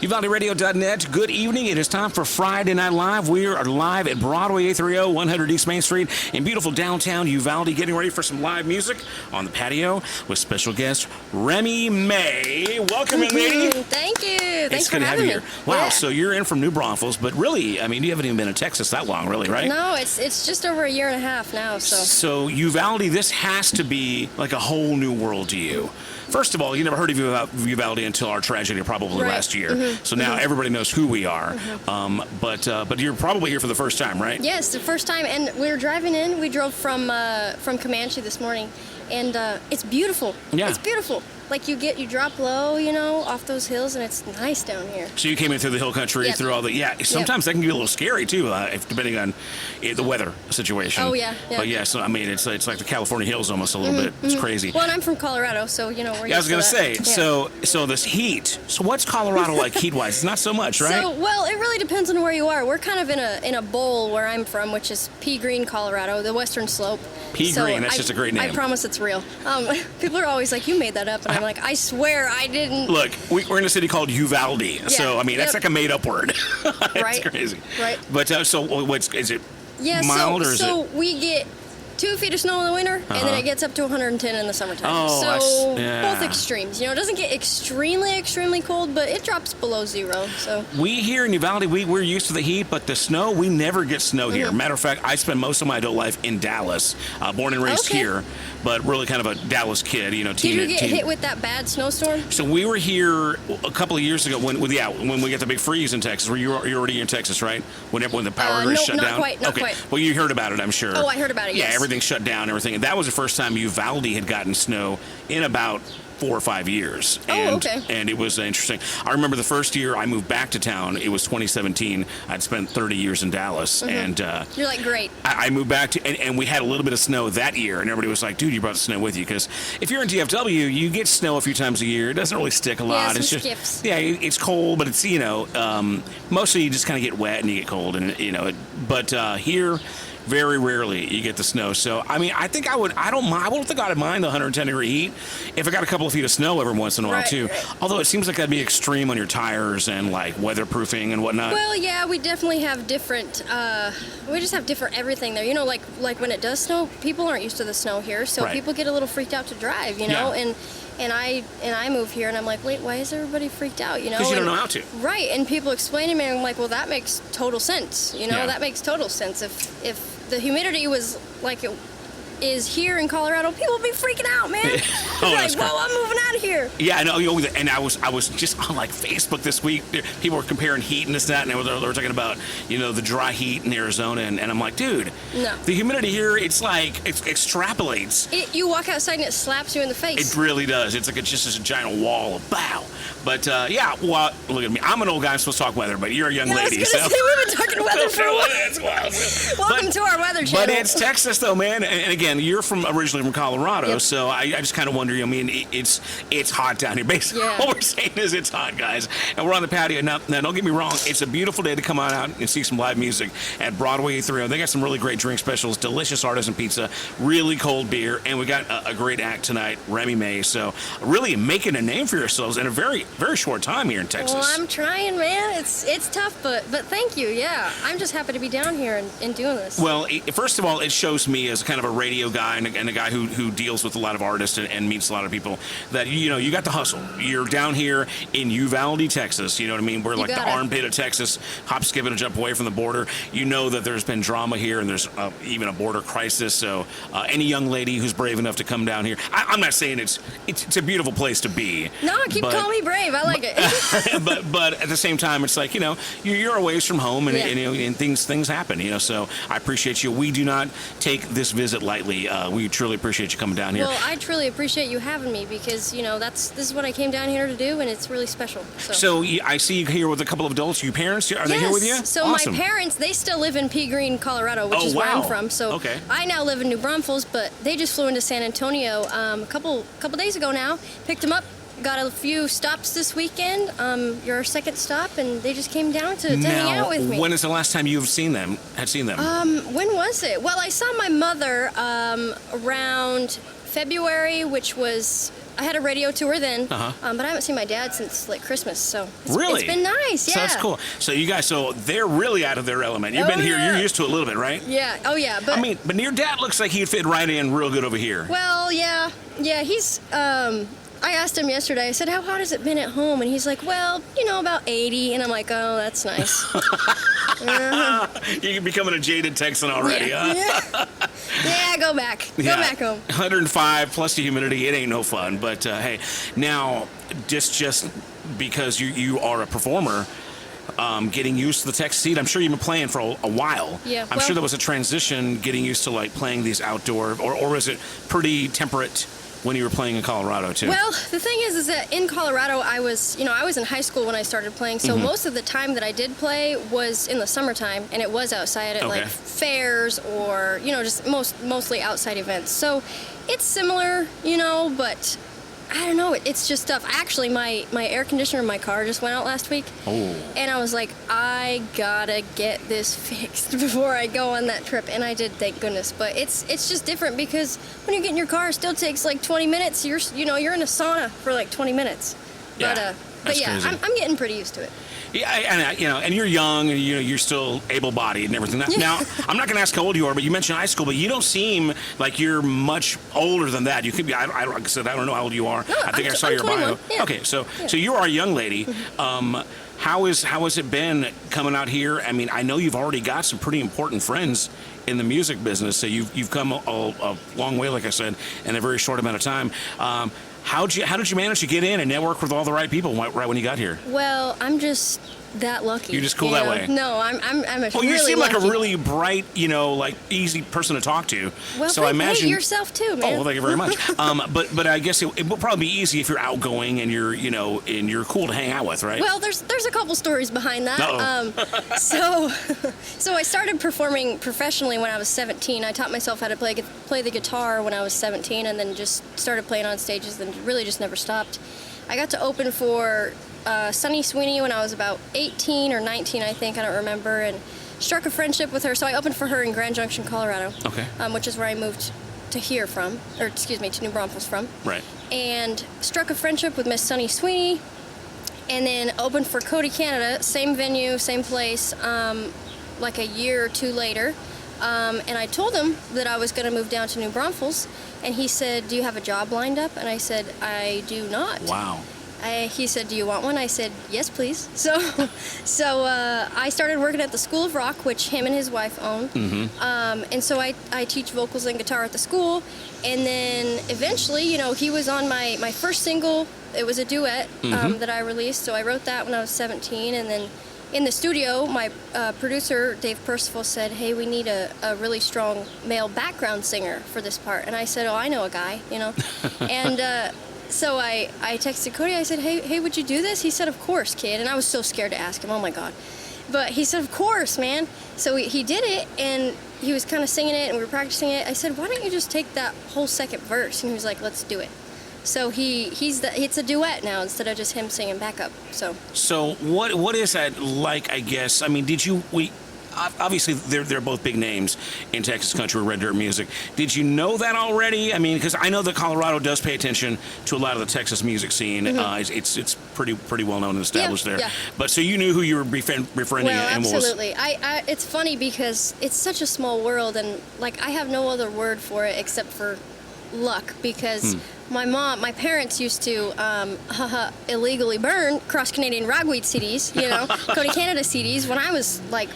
UvaldeRadio.net. Good evening. It is time for Friday Night Live. We are live at Broadway 830, 100 East Main Street in beautiful downtown Uvalde, getting ready for some live music on the patio with special guest Remi Mae. Welcome in, lady. Thank you. Thanks for having me. Here. Wow, so you're in from New Braunfels, but really, I mean, you haven't even been in Texas that long, really, right? No, it's just over a year and a half now. So Uvalde, this has to be like a whole new world to you. First of all, you never heard of Uvalde until our tragedy probably last year. Mm-hmm. So now everybody knows who we are. Mm-hmm. But you're probably here for the first time, right? Yes, the first time. And we were driving in. We drove from Comanche this morning, and it's beautiful. Yeah. It's beautiful. Like you drop low, off those hills, and it's nice down here. So you came in through the hill country, through all the sometimes that can be a little scary too, depending on the weather situation. Oh yeah. But so I mean, it's like the California hills almost a little bit. It's crazy. Well, and I'm from Colorado, so we're used to that. I was gonna say, so this heat. So what's Colorado like heat-wise? It's not so much, right? So well, it really depends on where you are. We're kind of in a bowl where I'm from, which is Pea Green, Colorado, the western slope. Pea Green, that's just a great name. I promise it's real. People are always like, you made that up, and I'm like, I swear I didn't. Look, we're in a city called Uvalde, so I mean that's like a made-up word. It's crazy. Right. But so is it mild or is it? We get 2 feet of snow in the winter, and then it gets up to 110 in the summertime. Oh, both extremes. It doesn't get extremely cold, but it drops below zero. So we here in Uvalde, we're used to the heat, but the snow, we never get snow here. Matter of fact, I spent most of my adult life in Dallas, born and raised here, but really kind of a Dallas kid. Did you get hit with that bad snowstorm? So we were here a couple of years ago when we get the big freeze in Texas. You're already in Texas, right? When the power grid shut down. Not quite. Well, you heard about it, I'm sure. Oh, I heard about it. Yeah, yes. everything shut down and everything. And that was the first time Uvalde had gotten snow in about 4 or 5 years. And it was interesting. I remember the first year I moved back to town, it was 2017. I'd spent 30 years in Dallas. And you're like, great. I moved back and we had a little bit of snow that year, and everybody was like, dude, you brought the snow with you. Because if you're in DFW, you get snow a few times a year. It doesn't really stick a lot. It's just skips. It's cold, but it's mostly you just kind of get wet and you get cold, and but here very rarely you get the snow. So, I mean, I don't think I'd mind the 110-degree heat if I got a couple of feet of snow every once in a while, too. Right. Although it seems like that'd be extreme on your tires and, like, weatherproofing and whatnot. Well, yeah, we definitely have different, we just have different everything there. Like when it does snow, people aren't used to the snow here, so people get a little freaked out to drive, And I move here, and I'm like, wait, why is everybody freaked out? Because you don't know how to. Right, and people explain to me, and I'm like, well, that makes total sense. That makes total sense. If the humidity was like it is here in Colorado, people would be freaking out, man. Like, whoa, I'm moving out of here. Yeah, I know. And I was just on like Facebook this week. People were comparing heat and this and that, and they were talking about the dry heat in Arizona, and I'm like, dude, no. The humidity here, it's like it extrapolates. You walk outside and it slaps you in the face. It really does. It's like it's just a giant wall of bow. But well, look at me. I'm an old guy. I'm supposed to talk weather, but you're a young lady. I was going to say, we've been talking weather for a while. Welcome to our weather channel. But it's Texas, though, man. And again, you're originally from Colorado, so I just kind of wonder. I mean, it's hot down here. Basically, all we're saying is it's hot, guys. And we're on the patio. Now, don't get me wrong. It's a beautiful day to come on out and see some live music at Broadway 830. They got some really great drink specials, delicious artisan pizza, really cold beer, and we got a great act tonight, Remi Mae. So really making a name for yourselves in a very, very short time here in Texas. Well, I'm trying, man. It's tough, but thank you. Yeah, I'm just happy to be down here and doing this. Well, first of all, it shows me as kind of a radio guy and a guy who deals with a lot of artists and meets a lot of people that you got the hustle. You're down here in Uvalde, Texas. You know what I mean? We're like the armpit of Texas, hop, skip, and a jump away from the border. You know that there's been drama here, and there's even a border crisis. So any young lady who's brave enough to come down here, I'm not saying it's a beautiful place to be. No, calling me brave. I like it. but at the same time, it's like you're a ways from home, and things happen. So I appreciate you. We do not take this visit lightly. We truly appreciate you coming down here. Well, I truly appreciate you having me because this is what I came down here to do, and it's really special. So I see you here with a couple of adults. Your parents, are they here with you? So awesome. My parents, they still live in Pea Green, Colorado, which is where I'm from. So I now live in New Braunfels, but they just flew into San Antonio a couple days ago now. Picked them up. Got a few stops this weekend. Your second stop, and they just came down to hang out with me. When is the last time you've seen them? When was it? Well, I saw my mother around February, which was I had a radio tour then, but I haven't seen my dad since like Christmas, so really? It's been nice, yeah. So that's cool. So you guys, they're really out of their element. You've been here, you're used to it a little bit, right? Yeah, oh yeah. But I mean, but your dad looks like he'd fit right in real good over here. Well, yeah, he's, I asked him yesterday, I said, how hot has it been at home? And he's like, well, about 80. And I'm like, oh, that's nice. You're becoming a jaded Texan already, huh? Yeah, go back. Go back home. 105 plus the humidity, it ain't no fun. But, hey, now, just because you are a performer, getting used to the Texas heat, I'm sure you've been playing for a while. Yeah. I'm sure there was a transition getting used to, like, playing these outdoor, or was it pretty temperate when you were playing in Colorado too? Well, the thing is that in Colorado, I was in high school when I started playing, so most of the time that I did play was in the summertime, and it was outside at like fairs or, just mostly outside events. So it's similar, but I don't know, it's just tough. Actually, my air conditioner in my car just went out last week. Oh. And I was like, I gotta get this fixed before I go on that trip. And I did, thank goodness. But it's just different because when you get in your car, it still takes like 20 minutes. You're in a sauna for like 20 minutes. Yeah, but yeah, I'm getting pretty used to it. Yeah, and you're young, and you're still able-bodied and everything. Now, I'm not going to ask how old you are, but you mentioned high school, but you don't seem like you're much older than that. You could be. Like I said, I don't know how old you are. No, I think I saw I'm your 21. bio. Yeah. Okay, so you are a young lady. How has it been coming out here? I mean, I know you've already got some pretty important friends in the music business, so you've come a long way, like I said, in a very short amount of time. How did you manage to get in and network with all the right people right when you got here? Well, I'm just that lucky. You're just cool that way. No, I'm well, you really seem lucky. like a really bright, like easy person to talk to. Well, so I imagine yourself too, man. Oh, well, thank you very much. But I guess it will probably be easy if you're outgoing and you're cool to hang out with, right? Well, there's a couple stories behind that. So I started performing professionally when I was 17. I taught myself how to play the guitar when I was 17, and then just started playing on stages and really just never stopped. I got to open for Sunny Sweeney when I was about 18 or 19, I think, I don't remember, and struck a friendship with her. So I opened for her in Grand Junction, Colorado, which is where I moved to New Braunfels from. Right. And struck a friendship with Miss Sunny Sweeney, and then opened for Cody Canada, same venue, same place, like a year or two later. And I told him that I was going to move down to New Braunfels, and he said, do you have a job lined up? And I said, I do not. Wow. He said, do you want one? I said, yes, please. So I started working at the School of Rock, which him and his wife own. And so I teach vocals and guitar at the school. And then eventually, he was on my first single. It was a duet that I released. So I wrote that when I was 17. And then in the studio, my producer, Dave Percival, said, hey, we need a really strong male background singer for this part. And I said, oh, I know a guy, And so I texted Cody. I said, hey, would you do this? He said, of course, kid. And I was so scared to ask him. Oh, my God. But he said, of course, man. So he did it, and he was kind of singing it, and we were practicing it. I said, why don't you just take that whole second verse? And he was like, let's do it. So it's a duet now instead of just him singing backup. So what is that like, I guess? I mean, obviously, they're both big names in Texas country red dirt music. Did you know that already? I mean, because I know that Colorado does pay attention to a lot of the Texas music scene. It's pretty well known and established there. Yeah. But so you knew who you were befriending. Well, absolutely. It's funny because it's such a small world, and like I have no other word for it except for luck, because my parents used to illegally burn Cross Canadian Ragweed CDs, Cody Canada CDs when I was like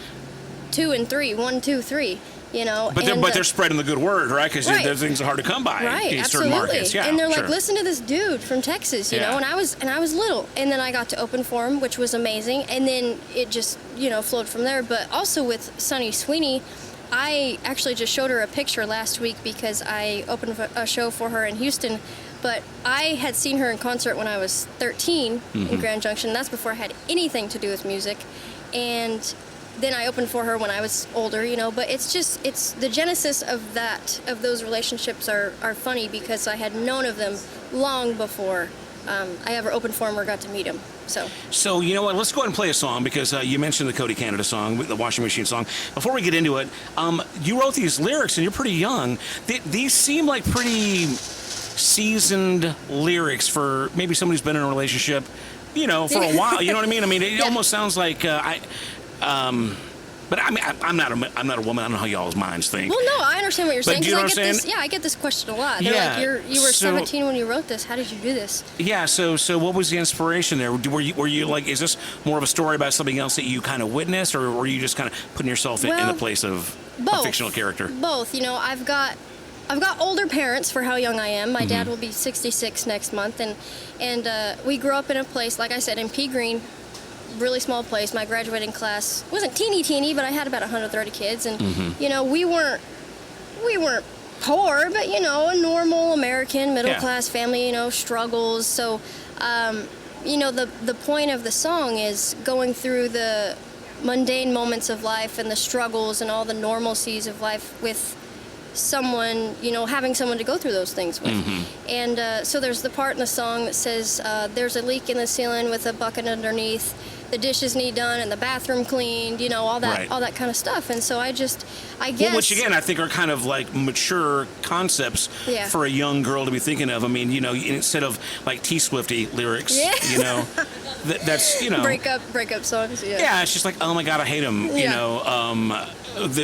2 and 3, 1, 2, 3, But they're spreading the good word, right? Because those things are hard to come by in certain markets. Yeah, and they're like, listen to this dude from Texas, and I was little, and then I got to open for him, which was amazing, and then it just flowed from there. But also with Sunny Sweeney, I actually just showed her a picture last week because I opened a show for her in Houston. But I had seen her in concert when I was 13 in Grand Junction. That's before I had anything to do with music, and then I opened for her when I was older, but it's the genesis of those relationships are funny because I had known of them long before I ever opened for them or got to meet them. So you know what? Let's go ahead and play a song because you mentioned the Cody Canada song, the washing machine song. Before we get into it, you wrote these lyrics and you're pretty young. These seem like pretty seasoned lyrics for maybe somebody who's been in a relationship, for a while. You know what I mean? I mean, it almost sounds like but I mean, I'm not a woman. I don't know how y'all's minds think. Well, no, I understand what you're saying. Do you know what I'm saying? I get this question a lot. They're like, you were 17 when you wrote this. How did you do this? Yeah. So what was the inspiration there? Were you like, is this more of a story about something else that you kind of witnessed, or were you just kind of putting yourself in the place of a fictional character? Both. I've got older parents for how young I am. My dad will be 66 next month, and we grew up in a place, like I said, in Pea Green. Really small place. My graduating class wasn't teeny, but I had about 130 kids, and we weren't poor, but a normal American middle class family. Struggles. So, the point of the song is going through the mundane moments of life and the struggles and all the normalcies of life with someone, having someone to go through those things with. And so there's the part in the song that says, there's a leak in the ceiling with a bucket underneath, the dishes need done and the bathroom cleaned, all that kind of stuff. And so I guess... Well, which again, I think are kind of like mature concepts for a young girl to be thinking of. I mean, instead of like T-Swifty lyrics, that's, Breakup songs, Yeah, it's just like, oh my God, I hate him,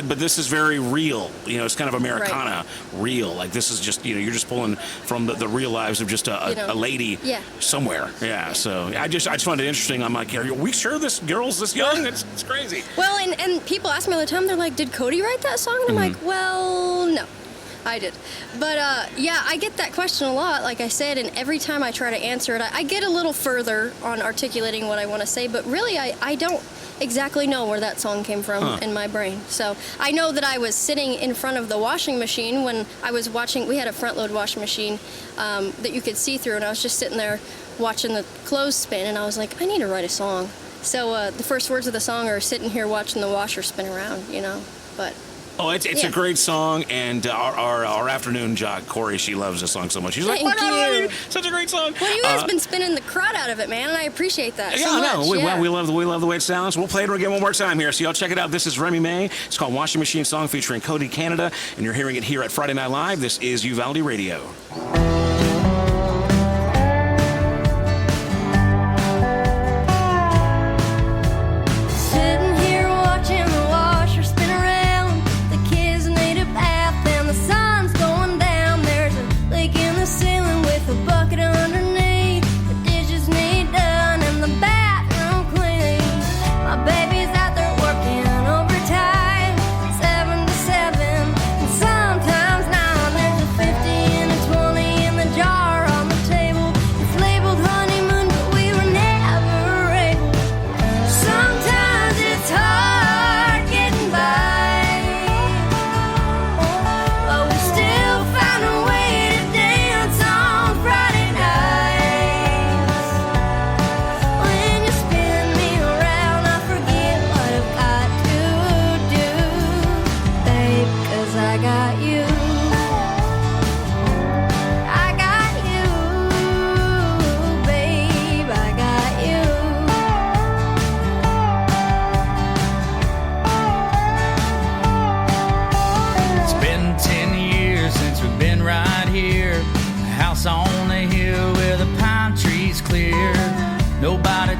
but this is very real. It's kind of Americana real. Like this is just, you're just pulling from the real lives of just a lady somewhere. Yeah. So I just found it interesting. I'm like, are we sure this girl's this young? It's crazy. Well, and people ask me all the time, they're like, did Cody write that song? And I'm like, well, no. I did. But, I get that question a lot, like I said, and every time I try to answer it, I get a little further on articulating what I want to say, but really I don't exactly know where that song came from in my brain. So I know that I was sitting in front of the washing machine when I was watching. We had a front-load washing machine that you could see through, and I was just sitting there watching the clothes spin, and I was like, I need to write a song. So the first words of the song are sitting here watching the washer spin around, but... Oh, it's a great song, and our afternoon jock, Corey, she loves this song so much. She's like, oh my God, such a great song. Well, you guys been spinning the crud out of it, man, and I appreciate that so much. We love the way it sounds. We'll play it again one more time here, so y'all check it out. This is Remi Mae. It's called Washing Machine Song featuring Cody Canada, and you're hearing it here at Friday Night Live. This is Uvalde Radio.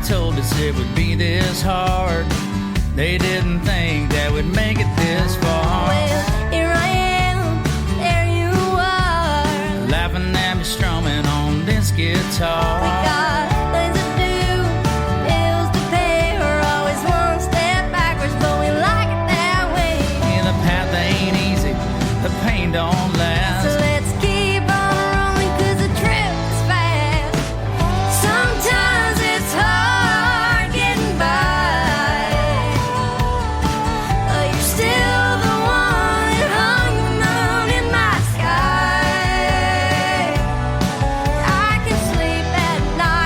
Told us it would be this hard. They didn't think that we'd make it this far. Well, here I am, there you are, laughing at me strumming on this guitar. We got things to do, bills to pay. We're always one step backwards, but we like it that way. Yeah, the path ain't easy, the pain don't last. So let's keep on rolling, 'cause the trip is fast. Sometimes it's hard getting by, but you're still the one that hung the moon in my sky. I can sleep at night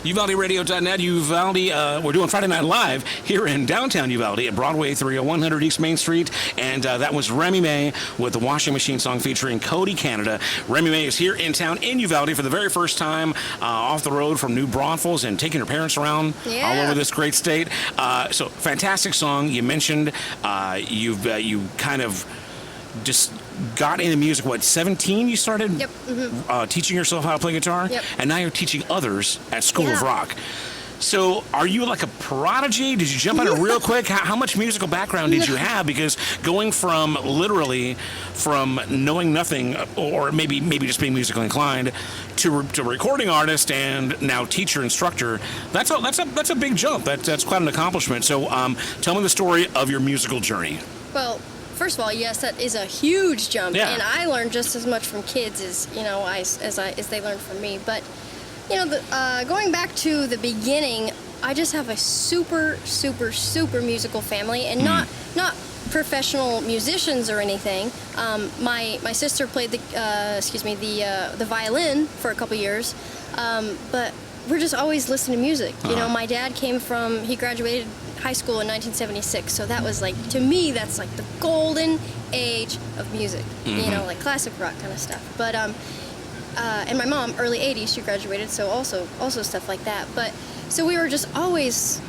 UvaldeRadio.net, Uvalde. We're doing Friday Night Live here in downtown Uvalde at Broadway 30100 East Main Street. And that was Remi Mae with the Washing Machine song featuring Cody Canada. Remi Mae is here in town in Uvalde for the very first time off the road from New Braunfels and taking her parents around all over this great state. So fantastic song. You mentioned you kind of just got into music, 17 you started? Yep. Mm-hmm. Teaching yourself how to play guitar? Yep. And now you're teaching others at School of Rock. So are you like a prodigy? Did you jump on it real quick? How much musical background did you have? Because going from knowing nothing, or maybe just being musically inclined, to recording artist and now teacher instructor, that's a big jump. That's quite an accomplishment. So tell me the story of your musical journey. Well, first of all, yes, that is a huge jump, Yeah. and I learned just as much from kids as as they learned from me. But going back to the beginning, I just have a super musical family, and not professional musicians or anything. My sister played the violin for a couple years, but we're just always listening to music. My dad he graduated high school in 1976, so that was to me, that's like the golden age of music, like classic rock kind of stuff. But and my mom, early 80s, she graduated, so also stuff like that. But so we were just always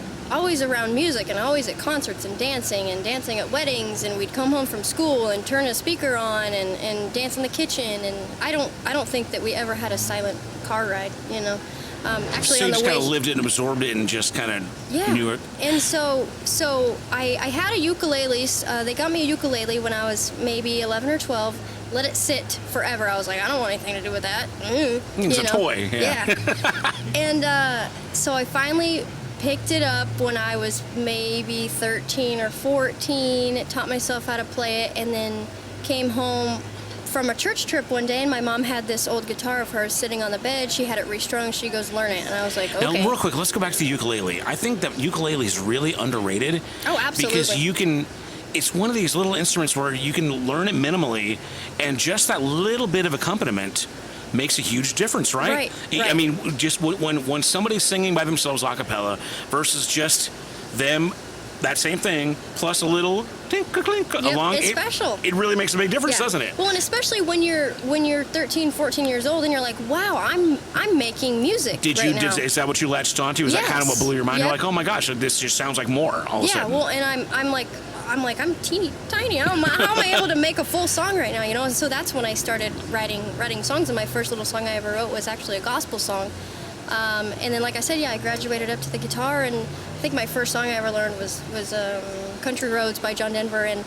around music, and always at concerts and dancing at weddings, and we'd come home from school and turn a speaker on and dance in the kitchen. And I don't think that we ever had a silent car ride, Actually, so on you the just way, kind of lived it and absorbed it and just kind of knew it. And so I had a ukulele. They got me a ukulele when I was maybe 11 or 12. Let it sit forever. I was like, I don't want anything to do with that. It's a toy. Yeah. And so I finally picked it up when I was maybe 13 or 14. Taught myself how to play it, and then came home from a church trip one day, and my mom had this old guitar of hers sitting on the bed. She had it restrung. She goes, learn it. And I was like, okay. Now, real quick, let's go back to the ukulele. I think that ukulele is really underrated. Oh, absolutely. Because it's one of these little instruments where you can learn it minimally, and just that little bit of accompaniment makes a huge difference, right? Right. I mean, just when somebody's singing by themselves a cappella versus just them, that same thing, plus a little clink along. It's special. It really makes a big difference, doesn't it? Well, and especially when you're 13, 14 years old, and you're like, wow, I'm making music now. Is that what you latched onto? Is that kind of what blew your mind? Yep. You're like, oh my gosh, this just sounds like more all of a sudden. Yeah, well, and I'm teeny tiny. How am I able to make a full song right now? And so that's when I started writing songs. And my first little song I ever wrote was actually a gospel song. And then, like I said, I graduated up to the guitar, and I think my first song I ever learned was "Country Roads" by John Denver, and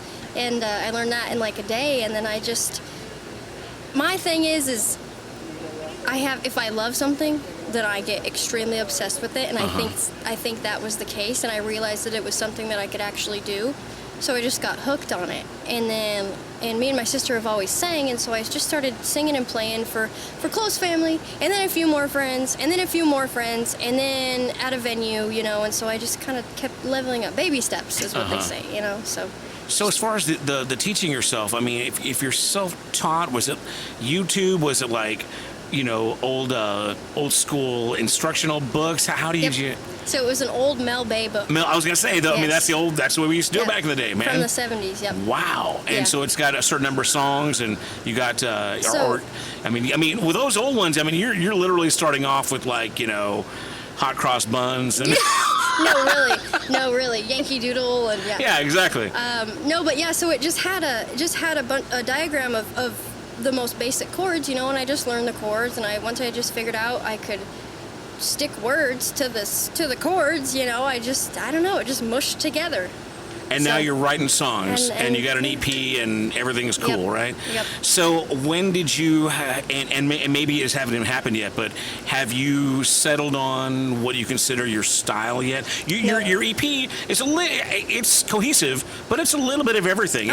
I learned that in like a day. And then my thing is if I love something, then I get extremely obsessed with it, and I think that was the case, and I realized that it was something that I could actually do. So I just got hooked on it, and me and my sister have always sang, and so I just started singing and playing for close family, and then a few more friends, and then a few more friends, and then at a venue, and so I just kind of kept leveling up. Baby steps is what they say, so. So as far as the teaching yourself, I mean, if you're self-taught, was it YouTube? Was it like, old school instructional books? How did you? So it was an old Mel Bay book. I was gonna say though. Yes. I mean, that's the way we used to do it back in the day, man. From the 70s. Yep. Wow. And so it's got a certain number of songs, and you got I mean, with those old ones, I mean, you're literally starting off with hot cross buns and. No, really, Yankee Doodle and Yeah, exactly. So it just had a diagram of the most basic chords, and I just learned the chords, and once I just figured out I could stick words to the chords, I don't know, it just mushed together. And now you're writing songs, and you got an EP, and everything is cool, right? Yep. So when did you, and maybe it hasn't even happened yet, but have you settled on what you consider your style yet? Your EP is it's cohesive, but it's a little bit of everything.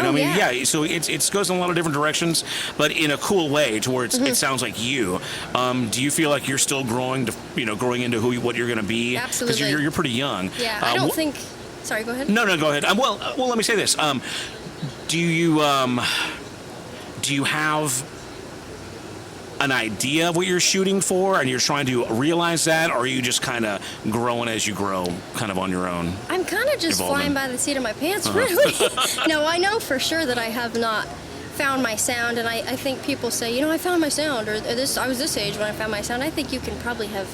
So it goes in a lot of different directions, but in a cool way, to where it sounds like you. Do you feel like you're still growing into what you're going to be? Absolutely. Because you're pretty young. Yeah, I don't think. Sorry, go ahead. No, go ahead. Well, let me say this. Do you have an idea of what you're shooting for, and you're trying to realize that, or are you just kind of growing as you grow, kind of on your own? I'm kind of just flying by the seat of my pants, really. No, I know for sure that I have not found my sound, and I think people say, I found my sound, or I was this age when I found my sound. I think you can probably have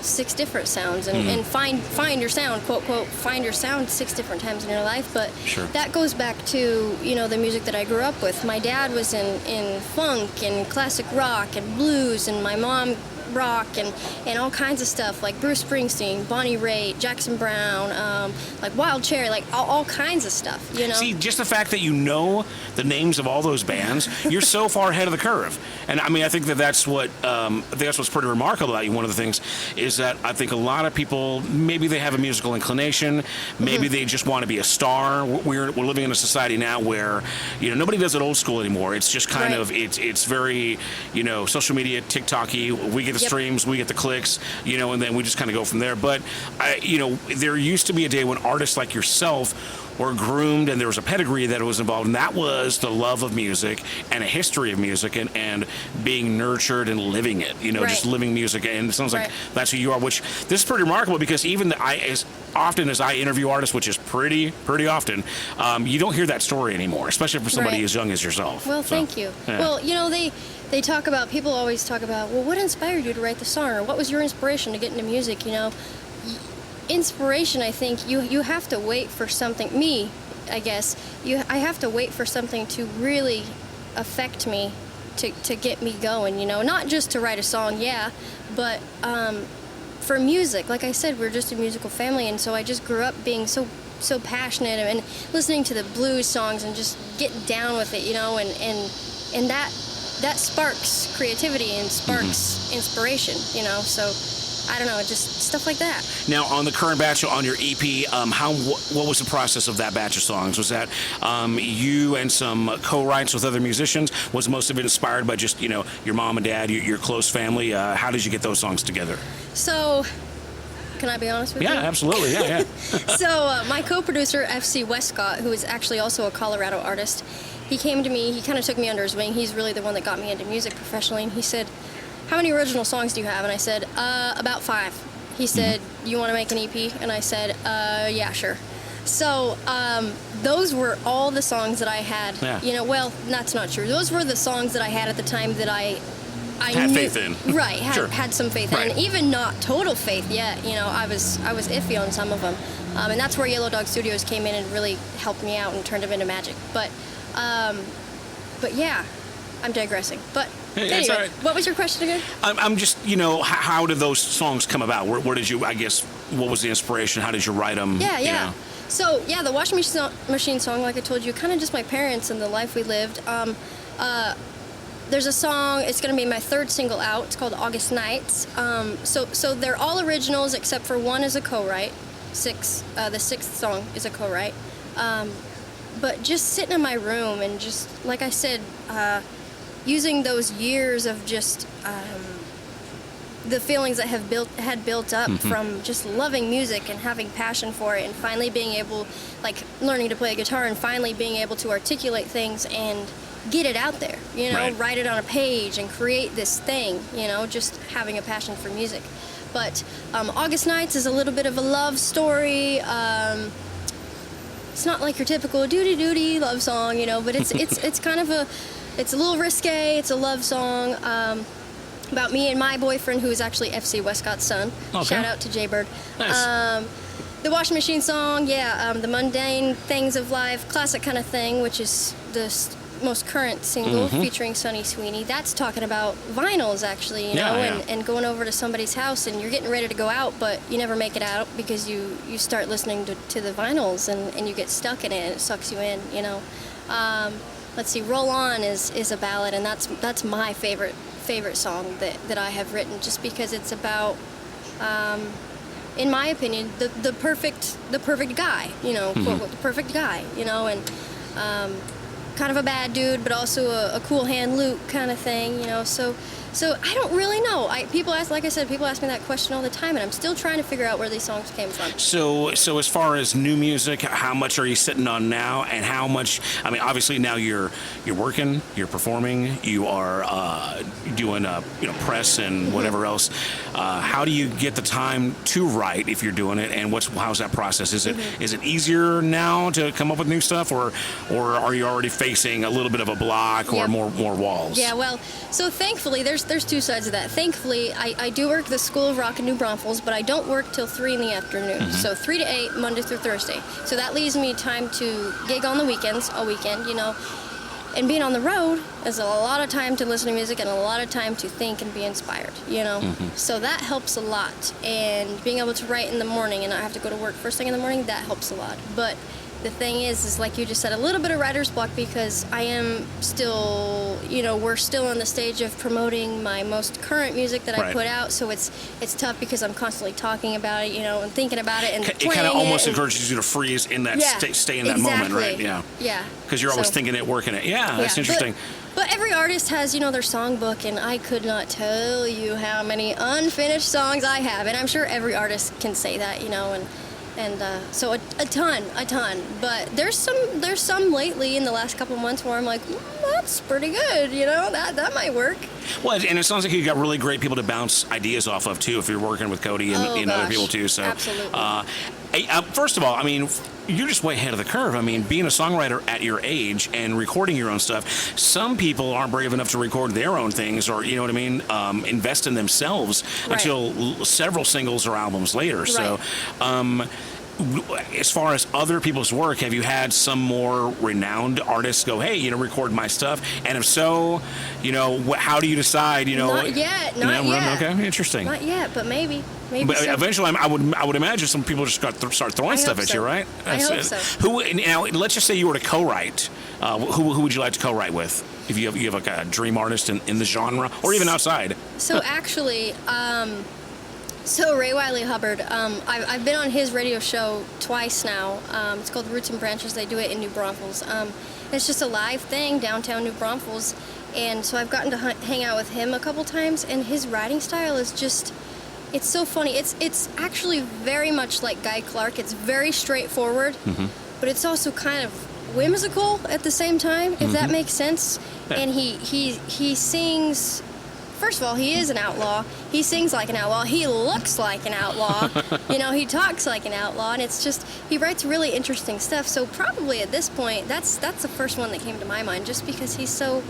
6 different sounds and find your sound, quote, find your sound 6 different times in your life. But that goes back to, the music that I grew up with. My dad was in funk and classic rock and blues, and my mom rock and all kinds of stuff, like Bruce Springsteen, Bonnie Raitt, Jackson Brown, like Wild Cherry, like all kinds of stuff, See, just the fact that you know the names of all those bands, you're so far ahead of the curve. And I mean, I think that's what's pretty remarkable about you. One of the things is that I think a lot of people, maybe they have a musical inclination, maybe they just want to be a star. We're living in a society now where, nobody does it old school anymore. It's just kind of, it's very, social media, TikTok-y. We get the streams, we get the clicks, and then we just kind of go from there. But, there used to be a day when artists like yourself were groomed, and there was a pedigree that was involved, and that was the love of music and a history of music and being nurtured and living it, just living music. And it sounds like that's who you are, which this is pretty remarkable, because even as often as I interview artists, which is pretty often, you don't hear that story anymore, especially for somebody as young as yourself. Well, thank you. Yeah. Well, they talk about, people always talk about, well, what inspired you to write the song, or what was your inspiration to get into music, Inspiration, I think, you have to wait for something, I have to wait for something to really affect me to get me going, not just to write a song, but for music. Like I said, we're just a musical family, and so I just grew up being so passionate and listening to the blues songs and just getting down with it, and that sparks creativity and sparks inspiration, so I don't know, just stuff like that. Now, on the current batch, on your EP, what was the process of that batch of songs? Was that you and some co-writes with other musicians? Was most of it inspired by just, your mom and dad, your close family? How did you get those songs together? So, can I be honest with you? Yeah, absolutely. Yeah. So, my co-producer, FC Westcott, who is actually also a Colorado artist, he came to me, he kind of took me under his wing. He's really the one that got me into music professionally, and he said, how many original songs do you have? And I said, about 5. He said, you want to make an EP? And I said, yeah, sure. So those were all the songs that I had. Yeah. Well, that's not true. Those were the songs that I had at the time that I had faith in. Right, had some faith in. And even not total faith yet. I was iffy on some of them. And that's where Yellow Dog Studios came in and really helped me out and turned them into magic. But yeah, I'm digressing. But anyway, all right. What was your question again? I'm just, how did those songs come about? Where did you, what was the inspiration? How did you write them? Yeah. So, the washing machine song, like I told you, kind of just my parents and the life we lived. There's a song, it's going to be my 3rd single out. It's called August Nights. So they're all originals except for one is a co-write. The 6th song is a co-write. But just sitting in my room and just, like I said, using those years of just the feelings that had built up from just loving music and having passion for it, and finally being able, like learning to play a guitar and finally being able to articulate things and get it out there, write it on a page and create this thing, just having a passion for music. But August Nights is a little bit of a love story. It's not like your typical doody love song, but it's kind of it's a little risque. It's a love song about me and my boyfriend, who is actually FC Westcott's son. Okay. Shout out to Jaybird. Nice. The washing machine song, the mundane things of life, classic kind of thing, which is the most current single featuring Sonny Sweeney. That's talking about vinyls, actually, and going over to somebody's house and you're getting ready to go out, but you never make it out because you start listening to the vinyls and you get stuck in it and it sucks you in, Let's see, Roll On is a ballad, and that's my favorite song that I have written, just because it's about, in my opinion, the perfect guy, quote, the perfect guy, and kind of a bad dude, but also a cool hand Luke kind of thing, So So I don't really know. People ask me that question all the time, and I'm still trying to figure out where these songs came from. So as far as new music, how much are you sitting on now, and how much? I mean, obviously now you're working, you're performing, you are doing press and whatever else. How do you get the time to write if you're doing it, and how's that process? Is it easier now to come up with new stuff, or are you already facing a little bit of a block or more walls? Yeah, well, so thankfully there's two sides of that. Thankfully, I do work the School of Rock in New Braunfels, but I don't work till 3 in the afternoon. So 3 to 8, Monday through Thursday. So that leaves me time to gig on the weekends, all weekend, And being on the road is a lot of time to listen to music and a lot of time to think and be inspired, So that helps a lot. And being able to write in the morning and not have to go to work first thing in the morning, that helps a lot. But the thing is like you just said, a little bit of writer's block because I am still, we're still in the stage of promoting my most current music that I put out. So it's tough because I'm constantly talking about it, and thinking about it. And it kind of almost encourages you to freeze in that, stay in that moment, right? Yeah. Yeah. Because you're always thinking it, working it. Yeah, that's interesting. But every artist has, their songbook, and I could not tell you how many unfinished songs I have. And I'm sure every artist can say that, And so a ton. But there's some lately in the last couple of months where I'm like, that's pretty good, that might work. Well, and it sounds like you got really great people to bounce ideas off of too if you're working with Cody and other people too. So absolutely. First of all, I mean, you're just way ahead of the curve. I mean, being a songwriter at your age and recording your own stuff, some people aren't brave enough to record their own things or, invest in themselves until several singles or albums later. Right. So, as far as other people's work, have you had some more renowned artists go, hey, record my stuff? And if so, how do you decide, Not yet. Okay, interesting. Not yet, but maybe. But eventually, I would imagine some people just start throwing stuff at you, right? I hope so. Now, let's just say you were to co-write. Who would you like to co-write with? If you have like a dream artist in the genre, or even outside? So actually, So Ray Wiley Hubbard, I've been on his radio show twice now. It's called Roots and Branches. They do it in New Braunfels. It's just a live thing downtown New Braunfels, and so I've gotten to hang out with him a couple times. And his writing style is just—it's so funny. It's actually very much like Guy Clark. It's very straightforward, but it's also kind of whimsical at the same time, if that makes sense. Yeah. And he sings. First of all, he is an outlaw. He sings like an outlaw. He looks like an outlaw. He talks like an outlaw, and it's just he writes really interesting stuff. So probably at this point, that's the first one that came to my mind, just because he's so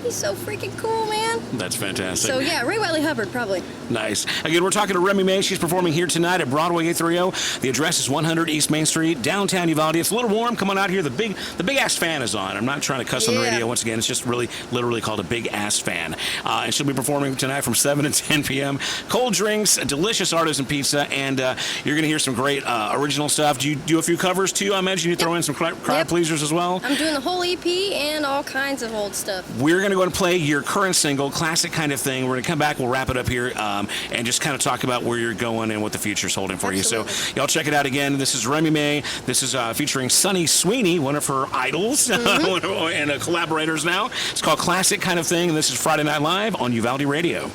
freaking cool, man. That's fantastic. So yeah, Ray Wiley Hubbard, probably. Nice. Again, we're talking to Remi Mae. She's performing here tonight at Broadway 830. The address is 100 East Main Street, downtown Uvalde. It's a little warm. Come on out here. The big ass fan is on. I'm not trying to cuss on the radio. Once again, it's just really literally called a big ass fan. And she'll be performing tonight from 7 to 10 p.m. Cold drinks, delicious artisan pizza, and you're going to hear some great original stuff. Do you do a few covers too? I imagine you throw in some crowd pleasers as well. I'm doing the whole EP and all kinds of old stuff. We're going to go and play your current single, Classic Kind of Thing. We're going to come back. We'll wrap it up here and just kind of talk about where you're going and what the future's holding for you. So y'all check it out again. This is Remi Mae. This is featuring Sunny Sweeney, one of her idols and collaborators now. It's called Classic Kind of Thing, and this is Friday Night Live on Uvalde Radio.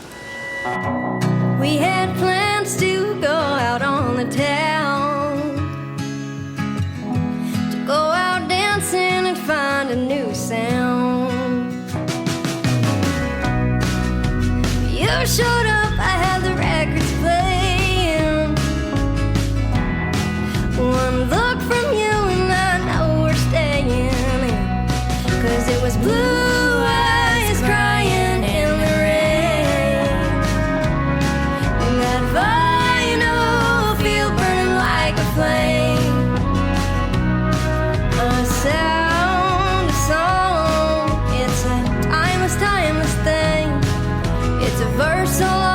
We had plans to go out on the town, to go out dancing and find a new sound. You showed up, I had the records playing. One look from you and I know we're staying. 'Cause it was blue eyes crying in the rain. And that vinyl field burning like a flame. A sound, a song, it's a timeless thing. It's a verse all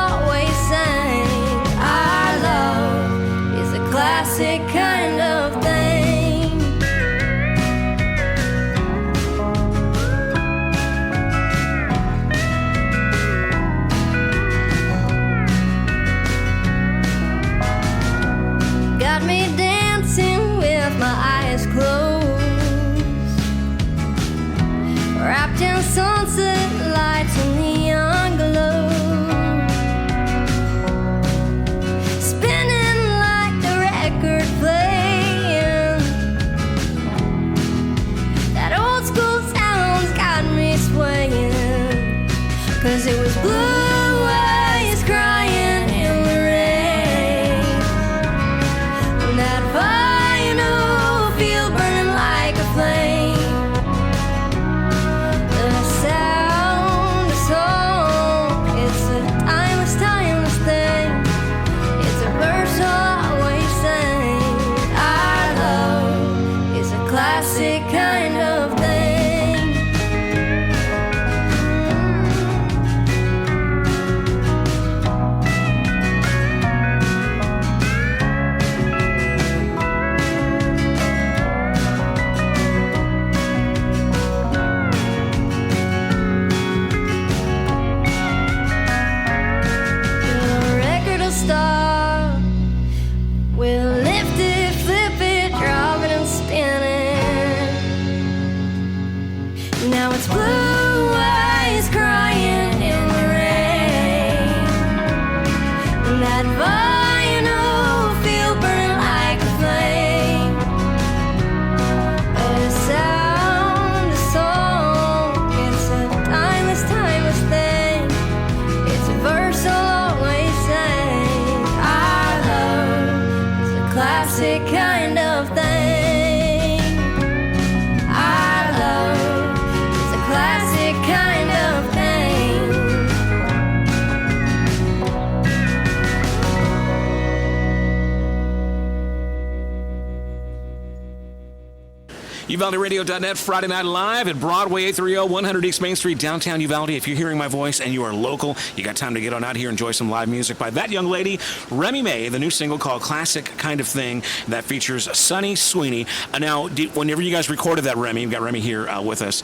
UvaldeRadio.net, Friday Night Live at Broadway, 830 100 East Main Street, downtown Uvalde. If you're hearing my voice and you are local, you got time to get on out here and enjoy some live music by that young lady, Remi Mae, the new single called Classic Kind of Thing that features Sunny Sweeney. Now, whenever you guys recorded that, Remi, we've got Remi here with us,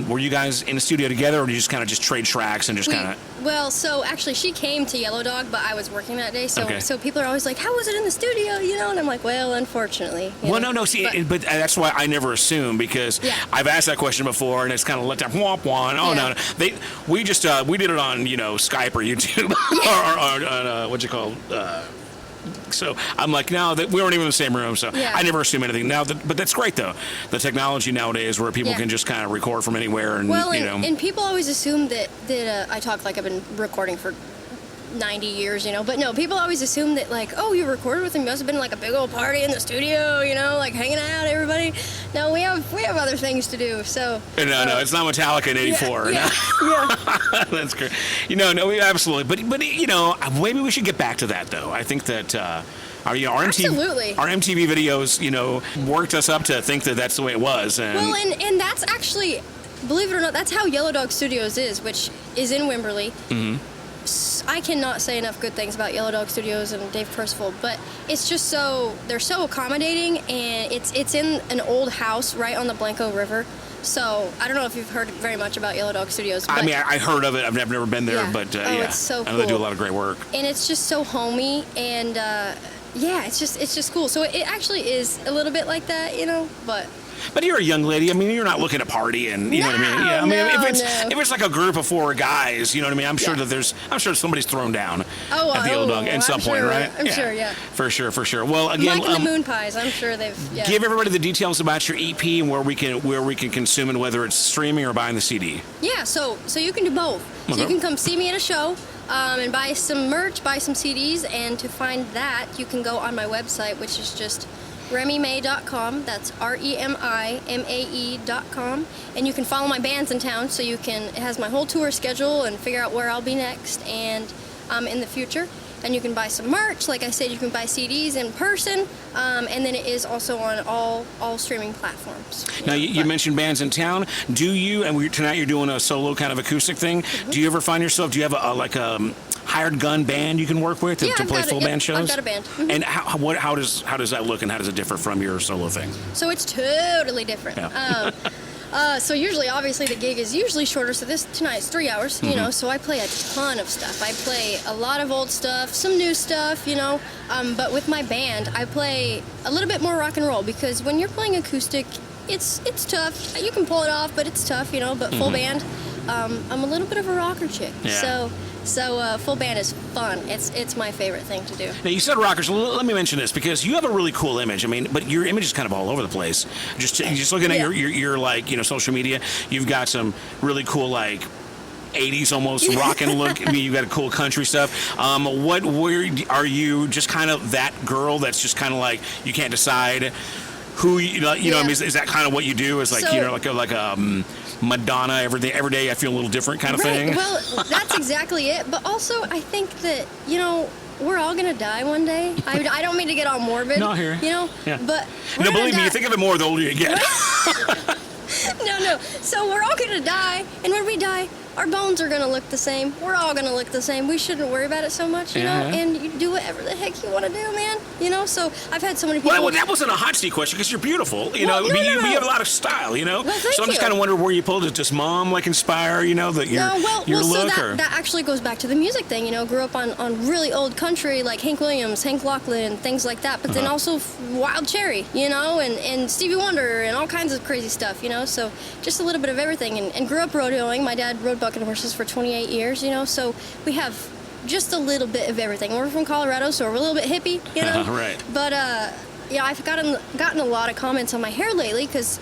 were you guys in the studio together, or did you just kind of just trade tracks and just kind of... Well, so actually she came to Yellow Dog, but I was working that day, so people are always like, how was it in the studio, and I'm like, well, unfortunately. But that's why I never assume, because I've asked that question before, and it's kind of let down, womp womp. Oh, no. We just, we did it on, Skype or YouTube, or what you call, so I'm like, no, we weren't even in the same room, so I never assume anything. Now, but that's great, though. The technology nowadays where people can just kind of record from anywhere. And, and people always assume that I talk like I've been recording for 90 years, but no, people always assume that, like, oh, you recorded with him, must have been like a big old party in the studio, like hanging out, everybody. No, we have other things to do, so. No, it's not Metallica in 84. Yeah. That's great. No, absolutely. But maybe we should get back to that, though. I think that, our MTV videos, worked us up to think that that's the way it was. And and that's actually, believe it or not, that's how Yellow Dog Studios is, which is in Wimberley. Mm-hmm. I cannot say enough good things about Yellow Dog Studios and Dave Percival, but it's just they're so accommodating, and it's in an old house right on the Blanco River. So I don't know if you've heard very much about Yellow Dog Studios. But I heard of it. I've never been there, but it's so cool. I know they do a lot of great work. And it's just so homey, and it's just cool. So it actually is a little bit like that, But you're a young lady. I mean, you're not looking to party, and you know what I mean. Yeah, I mean, if it's like a group of 4 guys, you know what I mean. I'm sure somebody's thrown down at the Old Dog at some point, right? I'm sure, yeah. For sure. Well, again, Mike and the Moon Pies. I'm sure they've. Yeah. Give everybody the details about your EP and where we can consume it, whether it's streaming or buying the CD. Yeah, so you can do both. So you can come see me at a show. And buy some merch, buy some CDs, and to find that, you can go on my website, which is just RemiMae.com. That's REMIMAE.com. And you can follow my bands in town, so it has my whole tour schedule and figure out where I'll be next and in the future. And you can buy some merch. Like I said, you can buy CDs in person, and then it is also on all streaming platforms. Now, you mentioned bands in town. Do you, and tonight you're doing a solo kind of acoustic thing, do you ever find yourself, do you have a hired gun band you can work with to play full band shows? I've got a band. Mm-hmm. And how does that look, and how does it differ from your solo thing? So it's totally different. Yeah. So usually, obviously, the gig is usually shorter. So tonight's 3 hours, so I play a ton of stuff. I play a lot of old stuff, some new stuff, but with my band, I play a little bit more rock and roll, because when you're playing acoustic, it's tough. You can pull it off, but it's tough, but full band, I'm a little bit of a rocker chick. Yeah. So full band is fun. It's my favorite thing to do. Now, you said rockers. Let me mention this, because you have a really cool image. I mean, but your image is kind of all over the place. Just looking at your social media, you've got some really cool 80s almost rockin' look. I mean, you got a cool country stuff. Where are you? Just kind of that girl that's just kind of you can't decide who I mean, is that kind of what you do? Is Madonna every day I feel a little different kind of thing? Well, that's exactly it. But also, I think that, we're all going to die one day. I don't mean to get all morbid. No, here. Yeah. But believe me, you think of it more the older you get. No. So we're all going to die. And when we die, our bones are going to look the same. We're all going to look the same. We shouldn't worry about it so much, you know? And you do whatever the heck you want to do, man. So I've had so many people... Well, that wasn't a hot seat question, because you're beautiful. You have a lot of style, Well, so I'm just kind of wondering where you pulled it. Does mom, inspire, your look? So that actually goes back to the music thing, Grew up on really old country, like Hank Williams, Hank Lachlan, things like that. But then also Wild Cherry, and Stevie Wonder and all kinds of crazy stuff, So just a little bit of everything. And grew up rodeoing. My dad rode bucking horses for 28 years, So we have just a little bit of everything. We're from Colorado, so we're a little bit hippie, Right. But I've gotten a lot of comments on my hair lately, because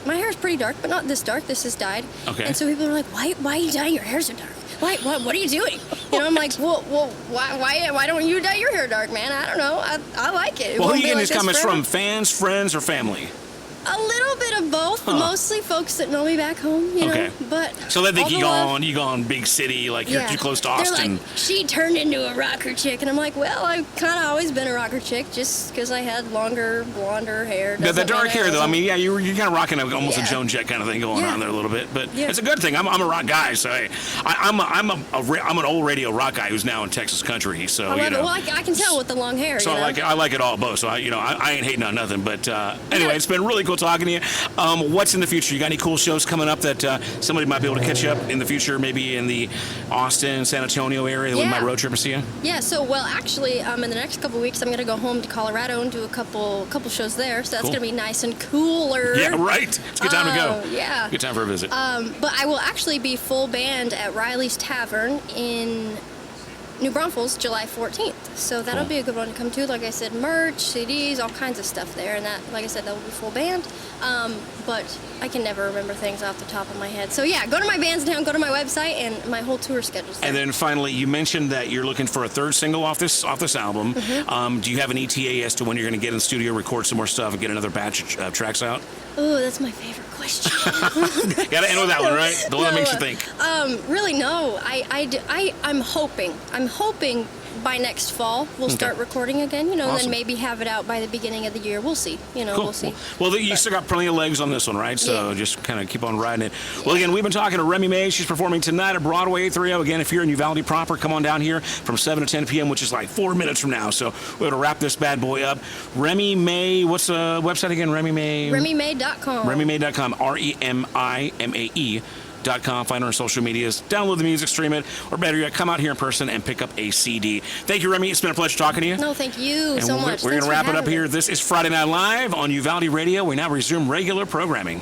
my hair is pretty dark, but not this dark. This is dyed. Okay. And so people are like, why are you dyeing your hair so dark? What are you doing? I'm like, well, why don't you dye your hair dark, man? I don't know. I like it. Well, who are you getting these comments from? Fans, friends, or family? A little bit of both. Mostly folks that know me back home, you know. But so they think you gone big city, like you're too close to Austin. They're like, she turned into a rocker chick, and I'm like, well, I've kind of always been a rocker chick, just because I had longer, blonder hair. The dark hair, though. I mean, you're kind of rocking almost a Joan Jett kind of thing going on there a little bit, but it's a good thing. I'm a rock guy, so hey, I'm an old radio rock guy who's now in Texas country. So I can tell with the long hair. So I like it all both. So I ain't hating on nothing. But anyway, it's been really cool talking to you. What's in the future? You got any cool shows coming up that somebody might be able to catch you up in the future? Maybe in the Austin, San Antonio area with my road trip and see you. Yeah. So actually, in the next couple weeks, I'm gonna go home to Colorado and do a couple shows there. So that's gonna be nice and cooler. Yeah, right. It's a good time to go. Yeah. Good time for a visit. But I will actually be full band at Riley's Tavern in New Braunfels, July 14th. So that'll be a good one to come to. Like I said, merch, CDs, all kinds of stuff there. And that, like I said, that will be full band. But I can never remember things off the top of my head. So yeah, go to my Bandstown, go to my website, and my whole tour schedule's there. And then finally, you mentioned that you're looking for a third single off this album. Mm-hmm. Do you have an ETA as to when you're going to get in the studio, record some more stuff, and get another batch of tracks out? Oh, that's my favorite question. Got to end with that one, right? The one that makes you think. Really, no. I'm hoping by next fall we'll start recording again, awesome. And then maybe have it out by the beginning of the year. We'll see, cool. We'll see. Well, you still got plenty of legs on this one, right? So just kind of keep on riding it. Well, again, we've been talking to Remi Mae. She's performing tonight at Broadway 830. Again, if you're in Uvalde proper, come on down here from 7 to 10 p.m., which is like 4 minutes from now. So we're going to wrap this bad boy up. Remi Mae, what's the website again? Remi Mae? RemiMae.com. RemiMae.com. RemiMae.com. Find her on social medias, download the music, stream it, or better yet, come out here in person and pick up a CD. Thank you, Remi. It's been a pleasure talking to you. No, thank you so much. We're going to wrap it up here. This is Friday Night Live on Uvalde Radio. We now resume regular programming.